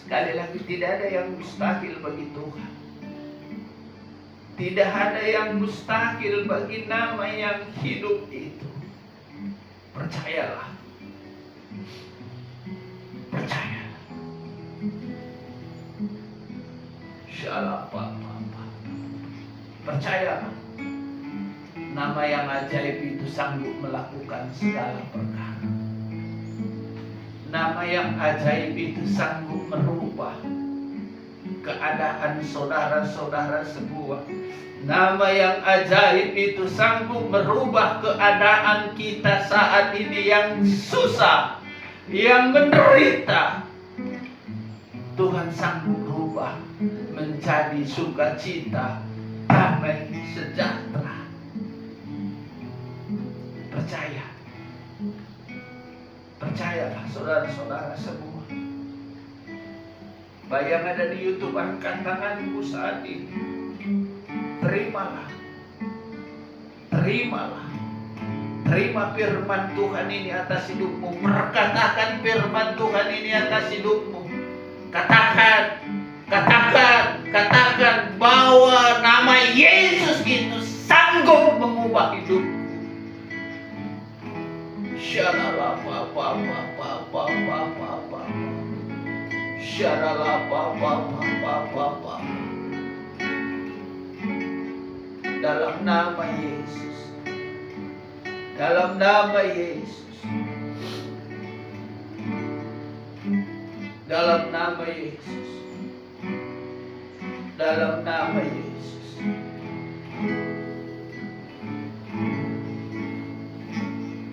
Sekali lagi, tidak ada yang mustahil bagi Tuhan. Tidak ada yang mustahil bagi nama yang hidup itu. Percayalah. Percayalah. Shalom. Percayalah. Nama yang ajaib itu sanggup melakukan segala perkara. Nama yang ajaib itu sanggup merubah keadaan saudara-saudara semua. Nama yang ajaib itu sanggup merubah keadaan kita saat ini yang susah, yang menderita. Tuhan sanggup rubah menjadi sukacita, damai, sejahtera. Percaya. Percayalah saudara-saudara semua. Bayang ada di YouTube, angkat tanganmu saat ini. Terimalah. Terimalah. Terima firman Tuhan ini atas hidupmu. Perkatakan firman Tuhan ini atas hidupmu. Katakan, katakan bahwa nama Yesus itu sanggup mengubah hidupmu. Syarala papa. Dalam nama Yesus. Dalam nama Yesus. Dalam nama Yesus. Dalam nama Yesus.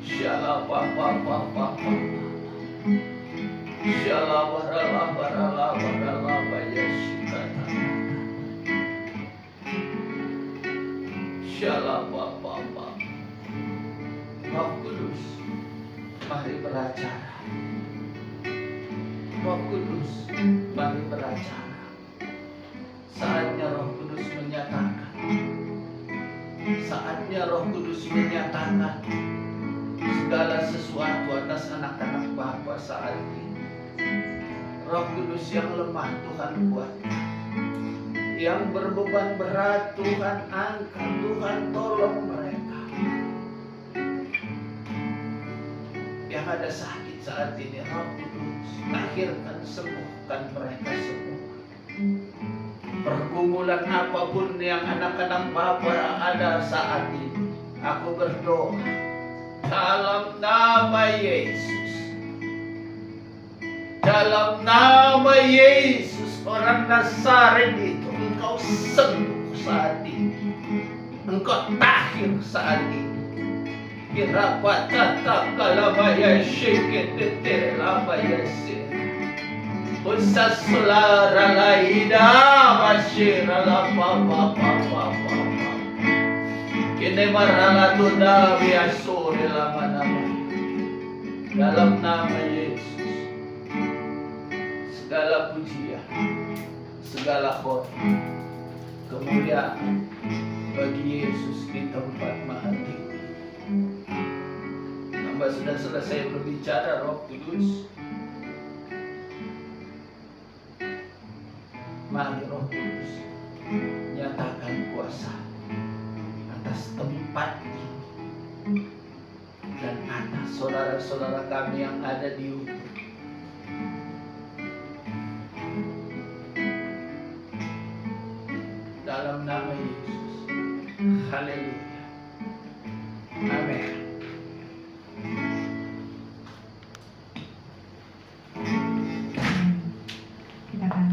Shalom papa. Shalom barala yashikata. Shalom papa. Roh Kudus, mari beracara. Roh Kudus, mari beracara. Saatnya Roh Kudus menyatakan. Saatnya Roh Kudus menyatakan segala sesuatu atas anak-anak Bapa saat ini. Roh Kudus yang lemah Tuhan kuatkan. Yang berbeban berat Tuhan angkat, Tuhan tolong mereka. Yang ada sakit saat ini, Roh Kudus akhirkan, sembuhkan mereka semua. Pergumulan apapun yang anak-anak Bapa ada saat ini, aku berdoa dalam nama Yesus. Dalam nama Yesus, orang Nazaret itu, engkau sembuh saat ini. Engkau tahir saat ini. Kirapatata kalabaya shiketetere labaya se. Usasolara laida mashira la papa. Kini marala tunda biasore la manama. Dalam nama Yesus, segala pujian, segala hormat, kemuliaan bagi Yesus di tempat maha tinggi. Hamba sudah selesai berbicara, Roh Kudus. Mari Roh Kudus nyatakan kuasa atas tempat ini dan atas saudara-saudara kami yang ada di YouTube. dalam nama Yesus. Haleluya. Amin. Kita akan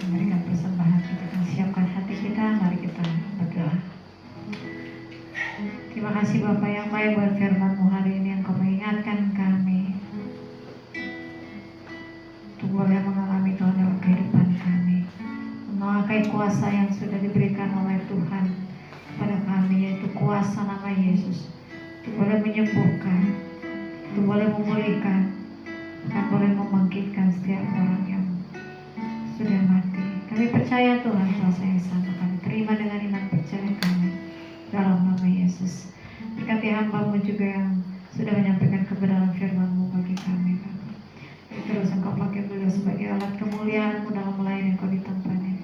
memberikan persembahan, kita akan siapkan hati kita, mari kita berdoa. Terima kasih Bapa yang baik buat firman-Mu hari ini yang Kau mengingatkan kami untuk boleh mengalami Tuhan dalam kehidupan kami, memakai kuasa yang sudah diberikan oleh Tuhan kepada kami, yaitu kuasa nama Yesus, untuk boleh menyembuhkan, untuk boleh memulihkan, dan boleh membangkitkan setiap orang yang sudah mati. Kami percaya Tuhan kuasa yang sama, kami terima dengan iman percaya kami dalam nama Yesus. Berkati hamba-Mu juga yang sudah menyampaikan kebenaran firman-Mu bagi kami, Bapa. Terus Engkau pakai beliau sebagai alat kemuliaan-Mu dalam melayani Engkau di tempat ini.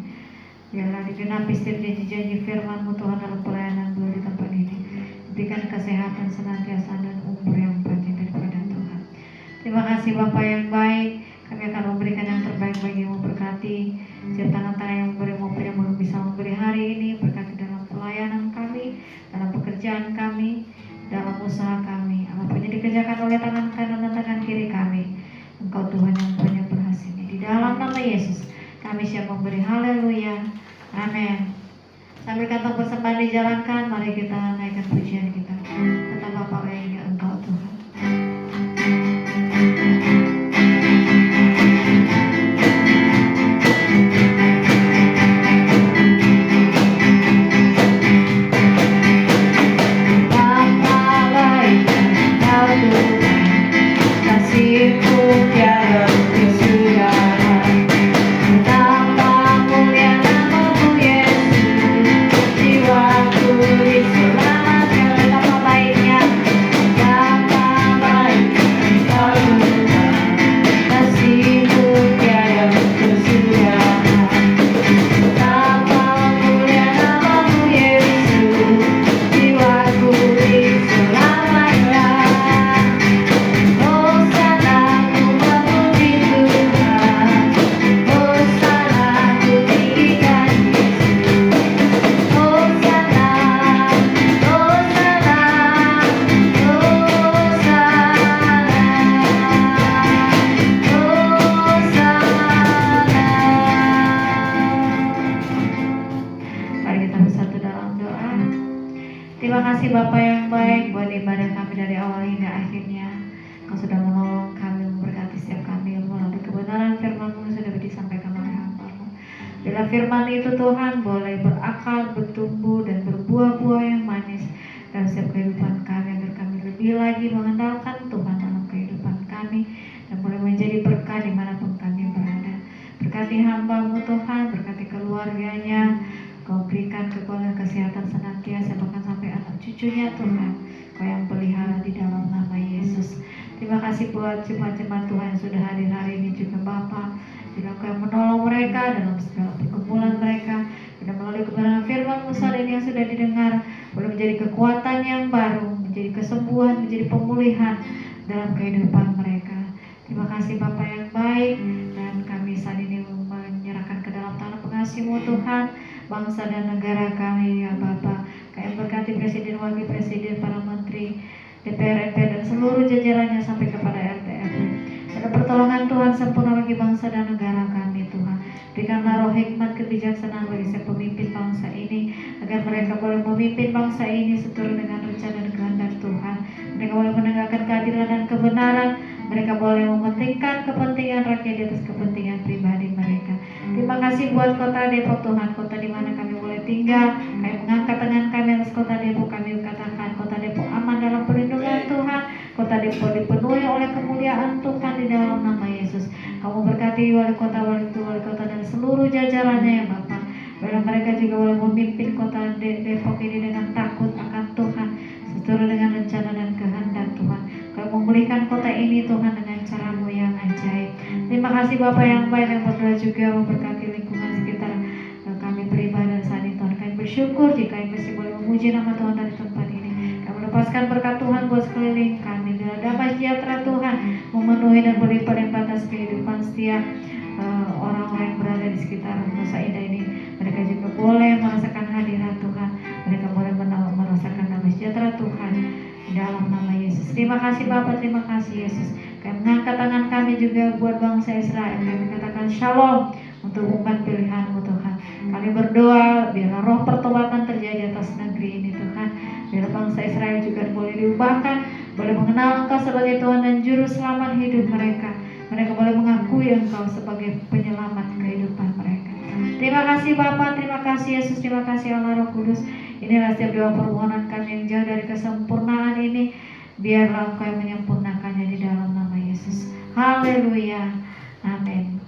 Biarlah digenapi setiap janji-janji firman-Mu Tuhan dalam pelayanan beliau di tempat ini. Berikan kesehatan senantiasa dan umur yang panjang daripada Tuhan. Terima kasih Bapa yang baik. Kami akan memberikan yang terbaik bagi-Mu, berkati setiap tangan-tangan yang memberi maupun yang belum bisa memberi hari ini. Berkati dalam pelayanan kami, dalam pekerjaan kami, dalam usaha kami, apapun yang dikerjakan oleh tangan kanan dan tangan kiri kami, Engkau Tuhan yang punya berhasil. Di dalam nama Yesus kami siap memberi. Haleluya. Amin. Sambil kantong persembahan dijalankan, mari kita naikkan pujian kita. Kata Bapa lainnya, Engkau Tuhan. Terima kasih Bapa yang baik buat ibadah kami dari awal hingga akhirnya. Kau sudah menolong kami, memberkati setiap kami melalui kebenaran firman-Mu yang sudah disampaikan oleh hamba-Mu. Bila firman itu Tuhan boleh berakar, bertumbuh dan berbuah-buah yang manis dalam setiap kehidupan kami, agar kami lebih lagi mengandalkan Tuhan dalam kehidupan kami dan boleh menjadi berkah dimanapun kami berada. Berkati hamba-Mu Tuhan, berkati keluarganya. Kau berikan kekuatan kesehatan senantiasa bahkan sampai anak cucunya Tuhan. Kau yang pelihara di dalam nama Yesus. Terima kasih buat jemaat-jemaat Tuhan yang sudah hadir hari ini juga Bapa. Bila Kau yang menolong mereka dalam segala pergumulan mereka, dan melalui kebenaran firman-Mu saat ini yang sudah didengar, boleh menjadi kekuatan yang baru, menjadi kesembuhan, menjadi pemulihan dalam kehidupan mereka. Terima kasih Bapa yang baik, dan kami saat ini menyerahkan ke dalam tangan pengasih-Mu Tuhan, bangsa dan negara kami ya Bapa. Kami berkati Presiden, Wakil Presiden, para Menteri, DPR, MPR dan seluruh jajarannya sampai kepada RT RW. Ada pertolongan Tuhan sempurna bagi bangsa dan negara kami Tuhan. Berikanlah roh hikmat kebijaksanaan bagi setiap pemimpin bangsa ini, agar mereka boleh memimpin bangsa ini seturut dengan rencana dan kehendak Tuhan. Mereka boleh menegakkan keadilan dan kebenaran. Mereka boleh mementingkan kepentingan rakyat di atas kepentingan pribadi mereka. Terima kasih buat kota Depok Tuhan, kota di mana kami boleh tinggal. Kami mengangkat tangan kami atas kota Depok. Kami katakan kota Depok aman dalam perlindungan Tuhan. Kota Depok dipenuhi oleh kemuliaan Tuhan di dalam nama Yesus. Kamu berkati wali kota dan seluruh jajarannya ya Bapak. Biarlah mereka juga boleh memimpin kota Depok ini dengan takut akan Tuhan, seturut dengan rencana dan kehendak Tuhan. Kau memulihkan kota ini Tuhan dengan cara-Mu yang ajaib. Terima kasih Bapa yang baik, yang berdoa juga memberkati lingkungan sekitar kami beribadah saat ini Tuhan. Kami bersyukur jika kami masih boleh memuji nama Tuhan dari tempat ini. Kami melepaskan berkat Tuhan buat sekeliling kami. Bila damai sejahtera Tuhan memenuhi dan berlipat atas kehidupan setiap orang-orang yang berada di sekitar Nusa Indah ini, mereka juga boleh merasakan hadirat Tuhan, mereka boleh merasakan damai sejahtera Tuhan di dalam nama Yesus. Terima kasih Bapa, terima kasih Yesus. Kami mengangkat tangan kami juga buat bangsa Israel, kami katakan shalom untuk umat pilihan-Mu Tuhan. Kami berdoa biarlah roh pertobatan terjadi atas negeri ini Tuhan, biar bangsa Israel juga boleh diubahkan, boleh mengenal Engkau sebagai Tuhan dan Juru Selamat hidup mereka. Mereka boleh mengakui Engkau sebagai penyelamat kehidupan mereka. Terima kasih Bapa, terima kasih Yesus, terima kasih Allah Roh Kudus. Inilah setiap doa permohonan kami yang jauh dari kesempurnaan ini, biarlah Engkau yang menyempurnakannya di dalam nama Yesus. Haleluya, amin.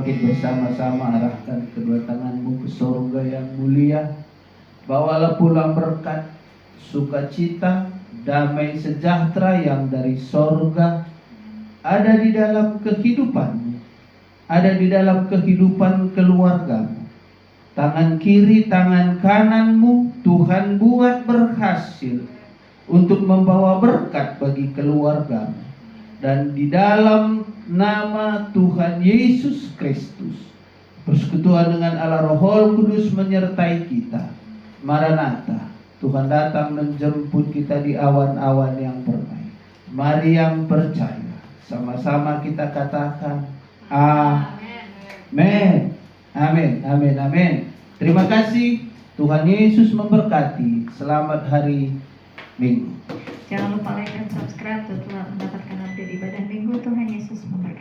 Bersama-sama arahkan kedua tanganmu ke sorga yang mulia. Bawalah pulang berkat, sukacita, damai sejahtera yang dari sorga ada di dalam kehidupanmu, ada di dalam kehidupan keluargamu. Tangan kiri, tangan kananmu Tuhan buat berhasil untuk membawa berkat bagi keluargamu. Dan di dalam nama Tuhan Yesus Kristus, persekutuan dengan Allah Roh Kudus menyertai kita. Maranatha, Tuhan datang menjemput kita di awan-awan yang permai. Mari yang percaya, sama-sama kita katakan amin. Amin, amin, amin. Terima kasih. Tuhan Yesus memberkati. Selamat hari Minggu. Jangan lupa like dan subscribe untuk mendapatkan update ibadah minggu. Tuhan Yesus memberkati.